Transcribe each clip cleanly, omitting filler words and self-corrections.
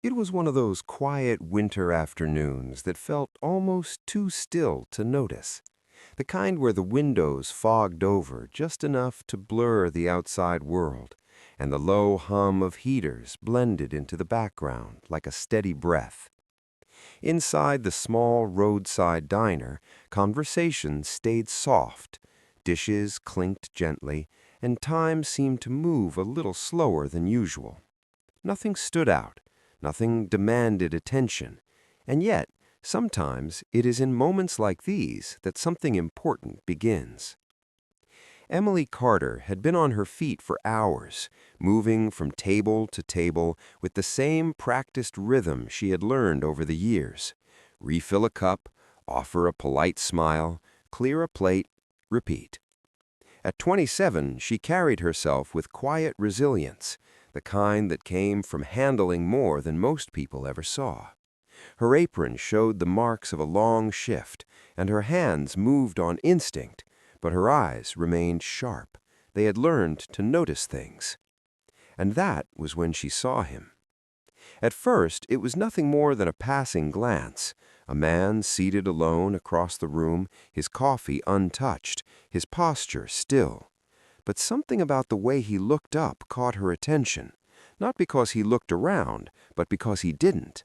It was one of those quiet winter afternoons that felt almost too still to notice. The kind where the windows fogged over just enough to blur the outside world, and the low hum of heaters blended into the background like a steady breath. Inside the small roadside diner, conversation stayed soft. Dishes clinked gently, and time seemed to move a little slower than usual. Nothing stood out, nothing demanded attention, and yet sometimes it is in moments like these that something important begins. Emily Carter had been on her feet for hours, moving from table to table with the same practiced rhythm she had learned over the years. Refill a cup, offer a polite smile, clear a plate, repeat. At 27, she carried herself with quiet resilience, the kind that came from handling more than most people ever saw. Her apron showed the marks of a long shift, and her hands moved on instinct, but her eyes remained sharp. They had learned to notice things. And that was when she saw him. At first, it was nothing more than a passing glance, a man seated alone across the room, his coffee untouched, his posture still. But something about the way he looked up caught her attention, not because he looked around, but because he didn't.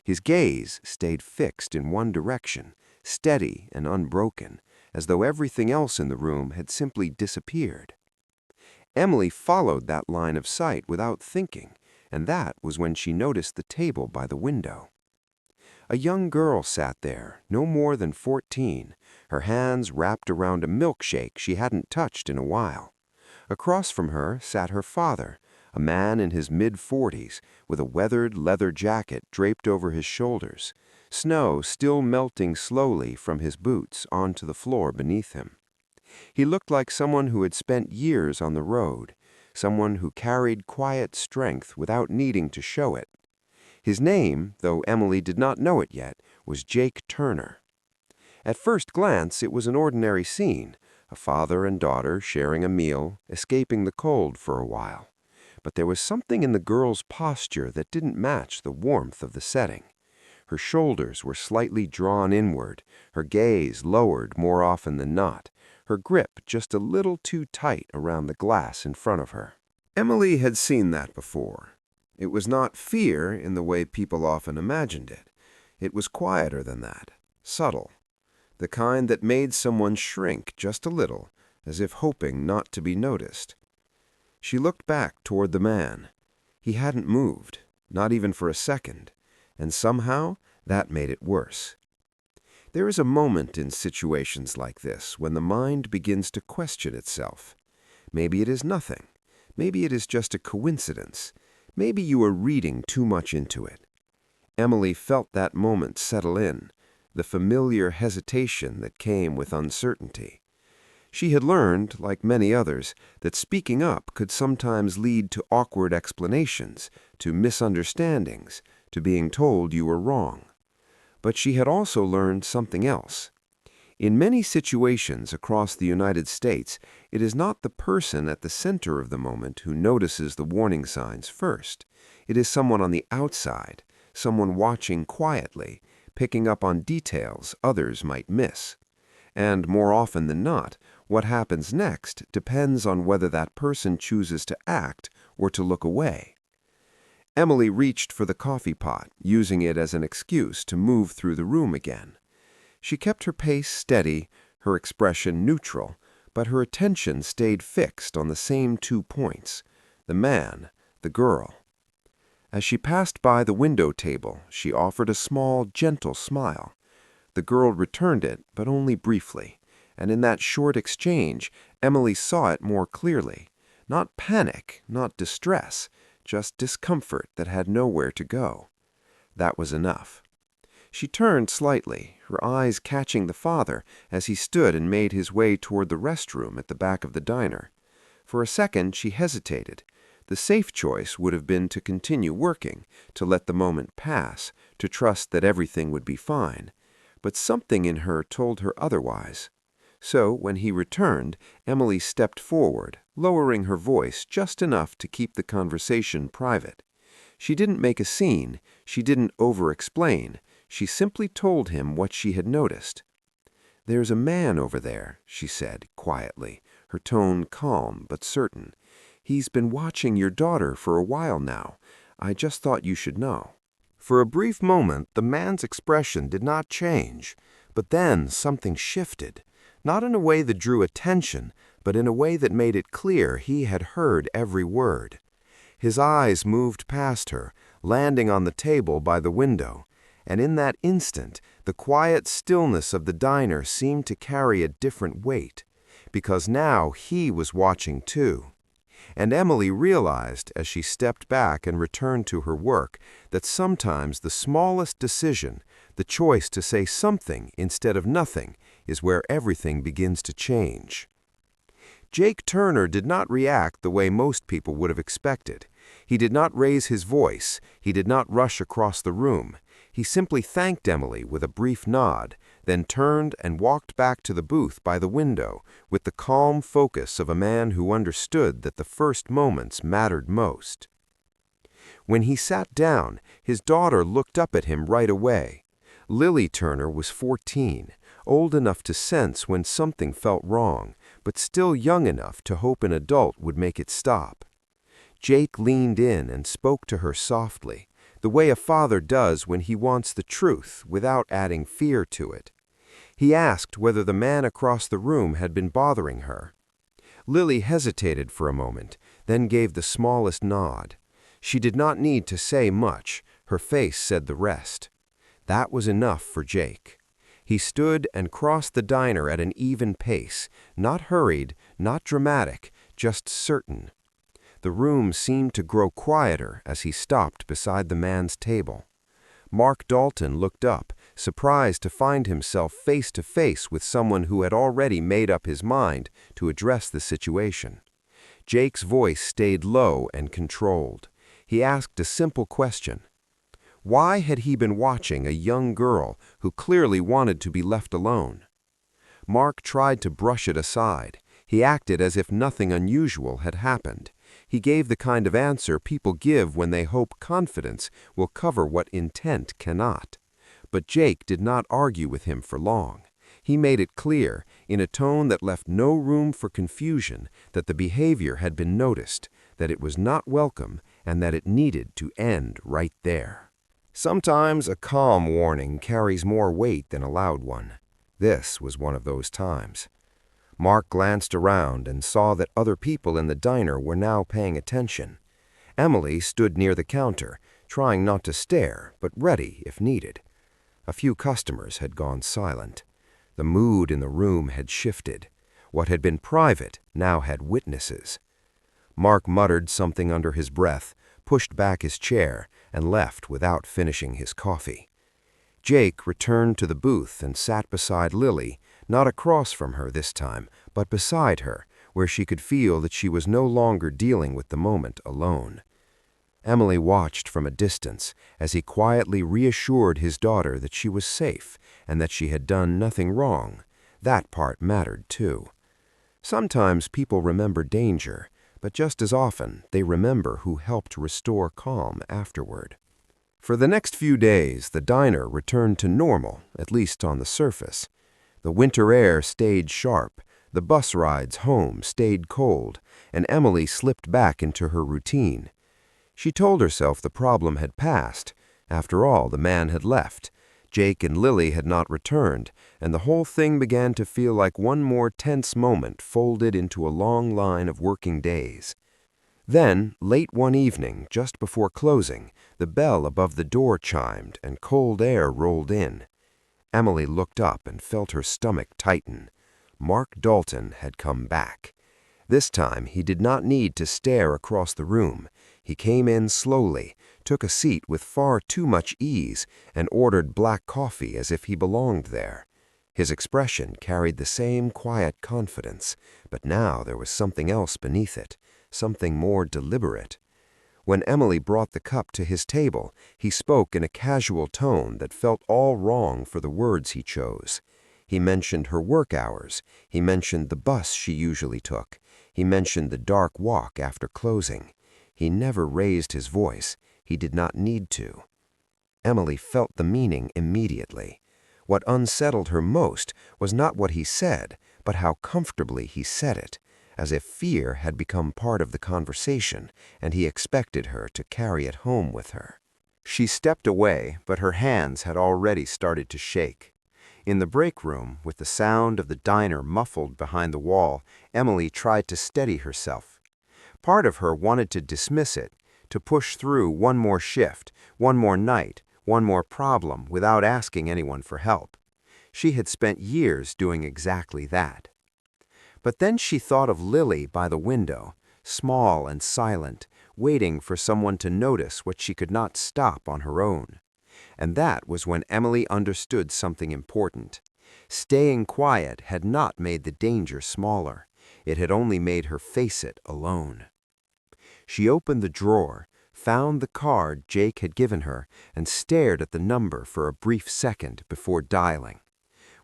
His gaze stayed fixed in one direction, steady and unbroken, as though everything else in the room had simply disappeared. Emily followed that line of sight without thinking, and that was when she noticed the table by the window. A young girl sat there, no more than 14, her hands wrapped around a milkshake she hadn't touched in a while. Across from her sat her father, a man in his mid-40s, with a weathered leather jacket draped over his shoulders, snow still melting slowly from his boots onto the floor beneath him. He looked like someone who had spent years on the road, someone who carried quiet strength without needing to show it. His name, though Emily did not know it yet, was Jake Turner. At first glance, it was an ordinary scene, a father and daughter sharing a meal, escaping the cold for a while. But there was something in the girl's posture that didn't match the warmth of the setting. Her shoulders were slightly drawn inward, her gaze lowered more often than not, her grip just a little too tight around the glass in front of her. Emily had seen that before. It was not fear in the way people often imagined it. It was quieter than that, subtle, the kind that made someone shrink just a little, as if hoping not to be noticed. She looked back toward the man. He hadn't moved, not even for a second, and somehow that made it worse. There is a moment in situations like this when the mind begins to question itself. Maybe it is nothing. Maybe it is just a coincidence. Maybe you are reading too much into it. Emily felt that moment settle in, the familiar hesitation that came with uncertainty. She had learned, like many others, that speaking up could sometimes lead to awkward explanations, to misunderstandings, to being told you were wrong. But she had also learned something else. In many situations across the United States, it is not the person at the center of the moment who notices the warning signs first. It is someone on the outside, someone watching quietly, picking up on details others might miss. And more often than not, what happens next depends on whether that person chooses to act or to look away. Emily reached for the coffee pot, using it as an excuse to move through the room again. She kept her pace steady, her expression neutral, but her attention stayed fixed on the same 2 points, the man, the girl. As she passed by the window table, she offered a small, gentle smile. The girl returned it, but only briefly, and in that short exchange, Emily saw it more clearly. Not panic, not distress, just discomfort that had nowhere to go. That was enough. She turned slightly, her eyes catching the father as he stood and made his way toward the restroom at the back of the diner. For a second, she hesitated. The safe choice would have been to continue working, to let the moment pass, to trust that everything would be fine. But something in her told her otherwise. So, when he returned, Emily stepped forward, lowering her voice just enough to keep the conversation private. She didn't make a scene, she didn't over-explain, she simply told him what she had noticed. "There's a man over there," she said quietly, her tone calm but certain. "He's been watching your daughter for a while now. I just thought you should know." For a brief moment, the man's expression did not change, but then something shifted, not in a way that drew attention, but in a way that made it clear he had heard every word. His eyes moved past her, landing on the table by the window, and in that instant, the quiet stillness of the diner seemed to carry a different weight, because now he was watching too. And Emily realized, as she stepped back and returned to her work, that sometimes the smallest decision, the choice to say something instead of nothing, is where everything begins to change. Jake Turner did not react the way most people would have expected. He did not raise his voice. He did not rush across the room. He simply thanked Emily with a brief nod, then turned and walked back to the booth by the window with the calm focus of a man who understood that the first moments mattered most. When he sat down, his daughter looked up at him right away. Lily Turner was 14, old enough to sense when something felt wrong, but still young enough to hope an adult would make it stop. Jake leaned in and spoke to her softly, the way a father does when he wants the truth without adding fear to it. He asked whether the man across the room had been bothering her. Lily hesitated for a moment, then gave the smallest nod. She did not need to say much. Her face said the rest. That was enough for Jake. He stood and crossed the diner at an even pace, not hurried, not dramatic, just certain. The room seemed to grow quieter as he stopped beside the man's table. Mark Dalton looked up, surprised to find himself face to face with someone who had already made up his mind to address the situation. Jake's voice stayed low and controlled. He asked a simple question. Why had he been watching a young girl who clearly wanted to be left alone? Mark tried to brush it aside. He acted as if nothing unusual had happened. He gave the kind of answer people give when they hope confidence will cover what intent cannot. But Jake did not argue with him for long. He made it clear, in a tone that left no room for confusion, that the behavior had been noticed, that it was not welcome, and that it needed to end right there. Sometimes a calm warning carries more weight than a loud one. This was one of those times. Mark glanced around and saw that other people in the diner were now paying attention. Emily stood near the counter, trying not to stare, but ready if needed. A few customers had gone silent. The mood in the room had shifted. What had been private now had witnesses. Mark muttered something under his breath, pushed back his chair, and left without finishing his coffee. Jake returned to the booth and sat beside Lily, not across from her this time, but beside her, where she could feel that she was no longer dealing with the moment alone. Emily watched from a distance as he quietly reassured his daughter that she was safe and that she had done nothing wrong. That part mattered too. Sometimes people remember danger, but just as often they remember who helped restore calm afterward. For the next few days, the diner returned to normal, at least on the surface. The winter air stayed sharp, the bus rides home stayed cold, and Emily slipped back into her routine. She told herself the problem had passed. After all, the man had left. Jake and Lily had not returned, and the whole thing began to feel like one more tense moment folded into a long line of working days. Then, late one evening, just before closing, the bell above the door chimed and cold air rolled in. Emily looked up and felt her stomach tighten. Mark Dalton had come back. This time, he did not need to stare across the room. He came in slowly, took a seat with far too much ease, and ordered black coffee as if he belonged there. His expression carried the same quiet confidence, but now there was something else beneath it, something more deliberate. When Emily brought the cup to his table, he spoke in a casual tone that felt all wrong for the words he chose. He mentioned her work hours. He mentioned the bus she usually took. He mentioned the dark walk after closing. He never raised his voice. He did not need to. Emily felt the meaning immediately. What unsettled her most was not what he said, but how comfortably he said it, as if fear had become part of the conversation and he expected her to carry it home with her. She stepped away, but her hands had already started to shake. In the break room, with the sound of the diner muffled behind the wall, Emily tried to steady herself. Part of her wanted to dismiss it, to push through one more shift, one more night, one more problem without asking anyone for help. She had spent years doing exactly that. But then she thought of Lily by the window, small and silent, waiting for someone to notice what she could not stop on her own. And that was when Emily understood something important. Staying quiet had not made the danger smaller. It had only made her face it alone. She opened the drawer, found the card Jake had given her, and stared at the number for a brief second before dialing.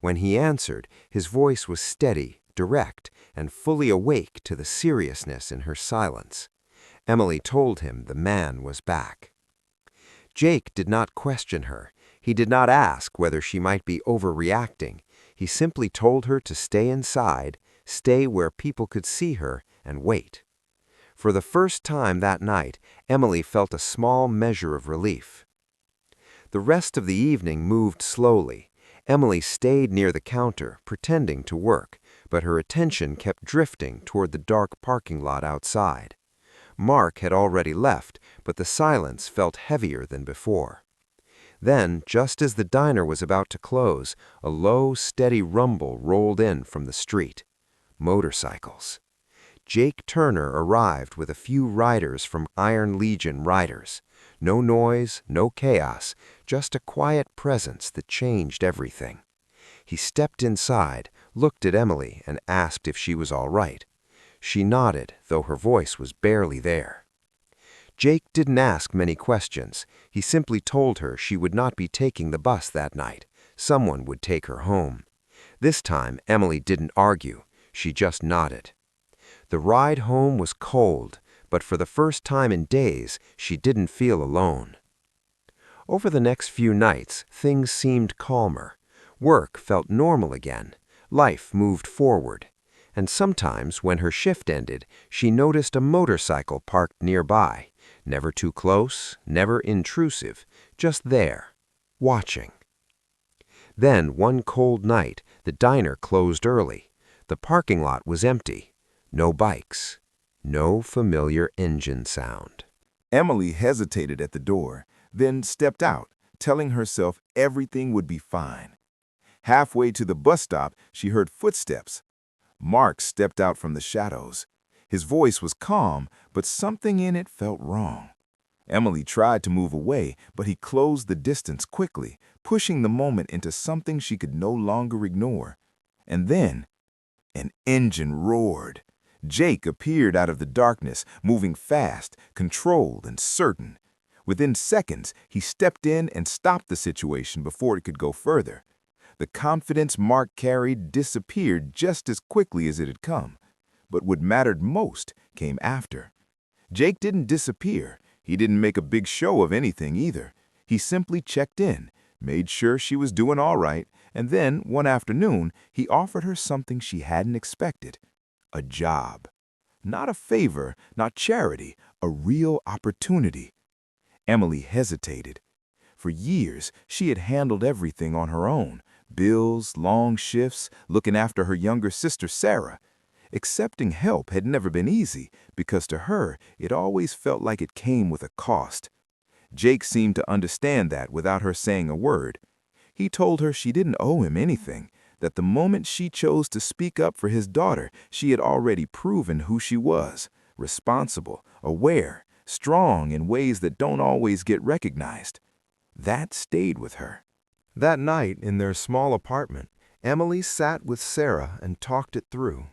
When he answered, his voice was steady, direct, and fully awake to the seriousness in her silence. Emily told him the man was back. Jake did not question her. He did not ask whether she might be overreacting. He simply told her to stay inside, stay where people could see her, and wait. For the first time that night, Emily felt a small measure of relief. The rest of the evening moved slowly. Emily stayed near the counter, pretending to work, but her attention kept drifting toward the dark parking lot outside. Mark had already left, but the silence felt heavier than before. Then, just as the diner was about to close, a low, steady rumble rolled in from the street. Motorcycles. Jake Turner arrived with a few riders from Iron Legion Riders. No noise, no chaos, just a quiet presence that changed everything. He stepped inside, looked at Emily, and asked if she was all right. She nodded, though her voice was barely there. Jake didn't ask many questions. He simply told her she would not be taking the bus that night. Someone would take her home. This time, Emily didn't argue. She just nodded. The ride home was cold, but for the first time in days, she didn't feel alone. Over the next few nights, things seemed calmer. Work felt normal again. Life moved forward. And sometimes, when her shift ended, she noticed a motorcycle parked nearby. Never too close, never intrusive, just there, watching. Then, one cold night, the diner closed early. The parking lot was empty. No bikes. No familiar engine sound. Emily hesitated at the door, then stepped out, telling herself everything would be fine. Halfway to the bus stop, she heard footsteps. Mark stepped out from the shadows. His voice was calm, but something in it felt wrong. Emily tried to move away, but he closed the distance quickly, pushing the moment into something she could no longer ignore. And then, an engine roared. Jake appeared out of the darkness, moving fast, controlled, and certain. Within seconds, he stepped in and stopped the situation before it could go further. The confidence Mark carried disappeared just as quickly as it had come. But what mattered most came after. Jake didn't disappear. He didn't make a big show of anything either. He simply checked in, made sure she was doing all right, and then, one afternoon, he offered her something she hadn't expected. A job. Not a favor, not charity, a real opportunity. Emily hesitated. For years, she had handled everything on her own. Bills, long shifts, looking after her younger sister, Sarah. Accepting help had never been easy, because to her, it always felt like it came with a cost. Jake seemed to understand that without her saying a word. He told her she didn't owe him anything, that the moment she chose to speak up for his daughter, she had already proven who she was, responsible, aware, strong in ways that don't always get recognized. That stayed with her. That night, in their small apartment, Emily sat with Sarah and talked it through.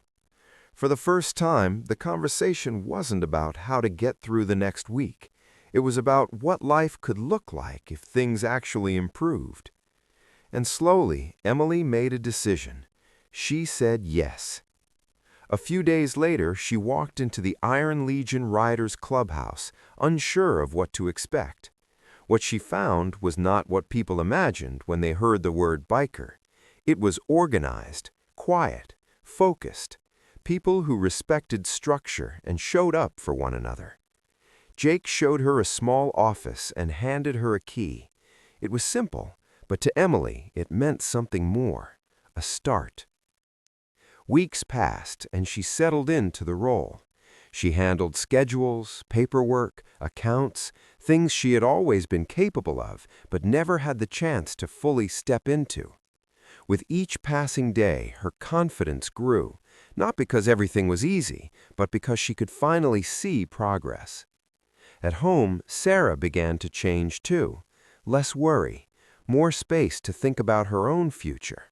For the first time, the conversation wasn't about how to get through the next week. It was about what life could look like if things actually improved. And slowly, Emily made a decision. She said yes. A few days later, she walked into the Iron Legion Riders Clubhouse, unsure of what to expect. What she found was not what people imagined when they heard the word biker. It was organized, quiet, focused, people who respected structure and showed up for one another. Jake showed her a small office and handed her a key. It was simple, but to Emily it meant something more, a start. Weeks passed, and she settled into the role. She handled schedules, paperwork, accounts, things she had always been capable of, but never had the chance to fully step into. With each passing day, her confidence grew, not because everything was easy, but because she could finally see progress. At home, Sarah began to change too. Less worry, more space to think about her own future.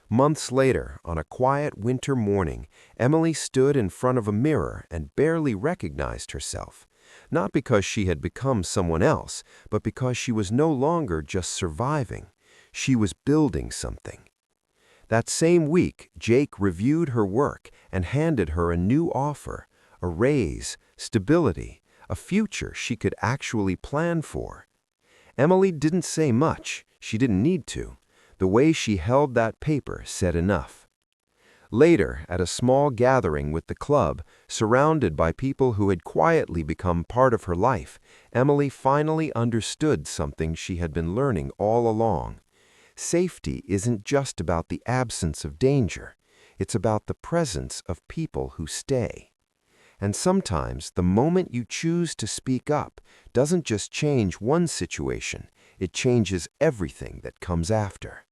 Months later, on a quiet winter morning, Emily stood in front of a mirror and barely recognized herself, not because she had become someone else, but because she was no longer just surviving. She was building something. That same week, Jake reviewed her work and handed her a new offer, a raise, stability, a future she could actually plan for. Emily didn't say much. She didn't need to. The way she held that paper said enough. Later, at a small gathering with the club, surrounded by people who had quietly become part of her life, Emily finally understood something she had been learning all along. Safety isn't just about the absence of danger. It's about the presence of people who stay. And sometimes the moment you choose to speak up doesn't just change one situation, it changes everything that comes after.